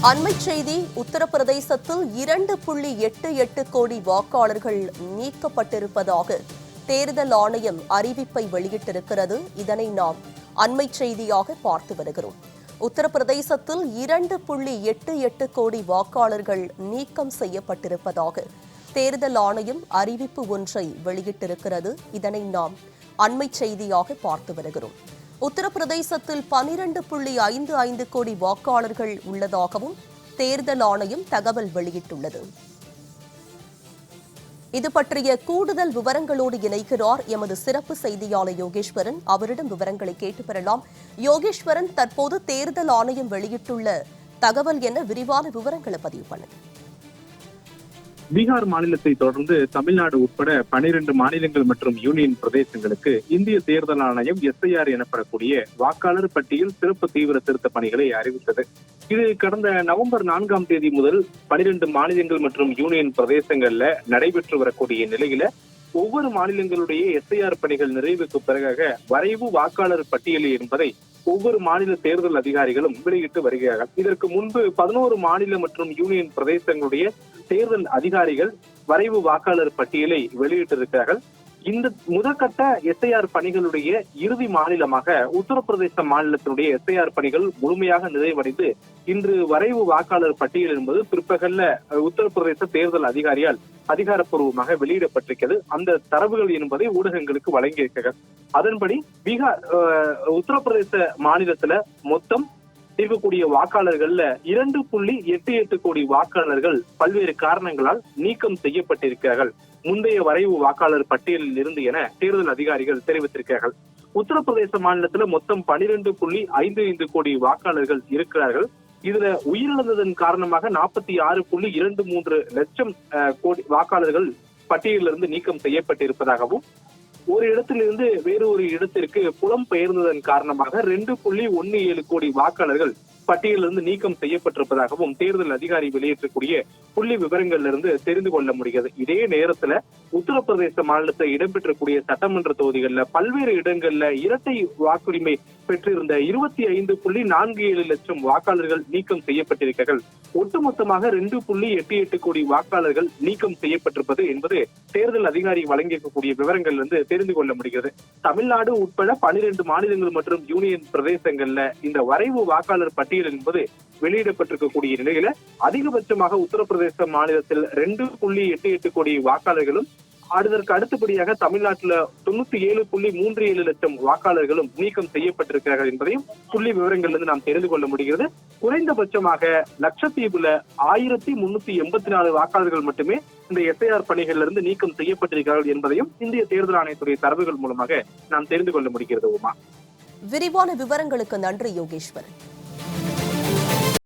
அண்மைச் செய்தி. உத்தரப்பிரதேசத்தில் 2.88 கோடி வாக்காளர்கள் நீக்கப்பட்டிருப்பதாக தேர்தல் ஆணையம் அறிவிப்பை வெளியிட்டிருக்கிறது. இதனை நாம் அண்மைச் செய்தியாக பார்த்து வருகிறோம். உத்தரப்பிரதேசத்தில் 2.88 கோடி வாக்காளர்கள் நீக்கம் செய்யப்பட்டிருப்பதாக தேர்தல் ஆணையம் அறிவிப்பு ஒன்றை வெளியிட்டிருக்கிறது. இதனை நாம் அண்மைச் செய்தியாக பார்த்து வருகிறோம். உத்தரப்பிரதேசத்தில் 12.55 கோடி வாக்காளர்கள் உள்ளதாகவும் தேர்தல் ஆணையம் தகவல் வெளியிட்டுள்ளது. இது பற்றிய கூடுதல் விவரங்களோடு இணைக்கிறார் எமது சிறப்பு செய்தியாளர் யோகேஸ்வரன். அவரிடம் விவரங்களை கேட்டு பெறலாம். யோகேஸ்வரன், தற்போது தேர்தல் ஆணையம் வெளியிட்டுள்ள தகவல் என்ன? விரிவான விவரங்களை பதிவு பண்ணுங்க. பீகார் மாநிலத்தை தொடர்ந்து தமிழ்நாடு உட்பட 12 மாநிலங்கள் மற்றும் யூனியன் பிரதேசங்களுக்கு இந்திய தேர்தல் ஆணையம் SIR எனப்படக்கூடிய வாக்காளர் பட்டியல் சிறப்பு தீவிர திருத்த பணிகளை அறிவித்தது. இது கடந்த நவம்பர் 4ஆம் தேதி முதல் 12 மாநிலங்கள் மற்றும் யூனியன் பிரதேசங்கள்ல நடைபெற்று வரக்கூடிய நிலையில ஒவ்வொரு மாநிலங்களுடைய SIR பணிகள் நிறைவுக்கு பிறகாக வரைவு வாக்காளர் பட்டியல் என்பதை ஒவ்வொரு மாநில தேர்தல் அதிகாரிகளும் வெளியிட்டு வருகிறார்கள். இதற்கு முன்பு 11 மாநில மற்றும் யூனியன் பிரதேசங்களுடைய தேர்தல் அதிகாரிகள் வரைவு வாக்காளர் பட்டியலை வெளியிட்டிருக்கிறார்கள். இந்த முதற்கட்ட SIR பணிகளுடைய இறுதி மாநிலமாக உத்தரப்பிரதேச மாநிலத்தினுடைய SIR பணிகள் முழுமையாக நிறைவடைந்து இன்று வரைவு வாக்காளர் பட்டியல் என்பது பிற்பகல்ல உத்தரப்பிரதேச தேர்தல் அதிகாரியால் அதிகாரப்பூர்வமாக வெளியிடப்பட்டிருக்கிறது. அந்த தரவுகள் என்பதை ஊடகங்களுக்கு வழங்கியிருக்கிறார்கள். அதன்படி உத்தரப்பிரதேச மாநிலத்துல மொத்தம் இருக்கக்கூடிய வாக்காளர்கள்ல 2.88 கோடி வாக்காளர்கள் பல்வேறு காரணங்களால் நீக்கம் செய்யப்பட்டிருக்கிறார்கள் முந்தைய வரைவு வாக்காளர் பட்டியலில் இருந்து என தேர்தல் அதிகாரிகள் தெரிவித்திருக்கிறார்கள். உத்தரப்பிரதேச மாநிலத்துல மொத்தம் 12.55 கோடி வாக்காளர்கள் இருக்கிறார்கள். இதுல உயிரிழந்ததன் காரணமாக 46.23 லட்சம் கோடி வாக்காளர்கள் பட்டியலிலிருந்து நீக்கம் செய்யப்பட்டிருப்பதாகவும், ஒரு இடத்திலிருந்து வேறு ஒரு இடத்திற்கு புலம்பெயர்ந்ததன் காரணமாக 2.17 கோடி வாக்காளர்கள் பட்டியலிருந்து நீக்கம் செய்யப்பட்டிருப்பதாகவும் தேர்தல் அதிகாரி வெளியிட்டக்கூடிய புள்ளி விவரங்களிலிருந்து தெரிந்து கொள்ள முடிகிறது. இதே நேரத்துல உத்தரப்பிரதேச மாநிலத்தில் இடம்பெற்றக்கூடிய சட்டமன்ற தொகுதிகளில் பல்வேறு இடங்கள்ல இரட்டை வாக்குரிமை பெற்றிருந்த 25.47 லட்சம் வாக்காளர்கள் நீக்கம் செய்யப்பட்டிருக்கிறார்கள். ஒட்டுமொத்தமாக 2.88 கோடி வாக்காளர்கள் நீக்கம் செய்யப்பட்டிருப்பது என்பது தேர்தல் அதிகாரி வழங்கியிருக்கக்கூடிய விவரங்களிலிருந்து தெரிந்து கொள்ள முடிகிறது. தமிழ்நாடு உட்பட 12 மாநிலங்கள் மற்றும் யூனியன் பிரதேசங்கள்ல இந்த வரைவு வாக்காளர் பட்டியல் என்பது வெளியிடப்பட்டிருக்கக்கூடிய நிலையில அதிகபட்சமாக உத்தரப்பிரதேச மாநிலத்தில் 2.88 கோடி வாக்காளர்களும், அதற்கு அடுத்தபடியாக தமிழ்நாட்டில் 97.37 லட்சம் வாக்காளர்களும் நீக்கம் செய்யப்பட்டிருக்கிறார்கள் என்பதையும் புள்ளி விவரங்களிலிருந்து நாம் தெரிந்து கொள்ள முடிகிறது. குறைந்தபட்சமாக லட்சத்தீவுல 1384 வாக்காளர்கள் மட்டுமே இந்த SIR பணிகளிலிருந்து நீக்கம் செய்யப்பட்டிருக்கிறார்கள் என்பதையும் இந்திய தேர்தல் ஆணையத்துடைய தரவுகள் மூலமாக நாம் தெரிந்து கொள்ள முடிகிறது. உமா, விரிவான விவரங்களுக்கு நன்றி யோகேஸ்வரன்.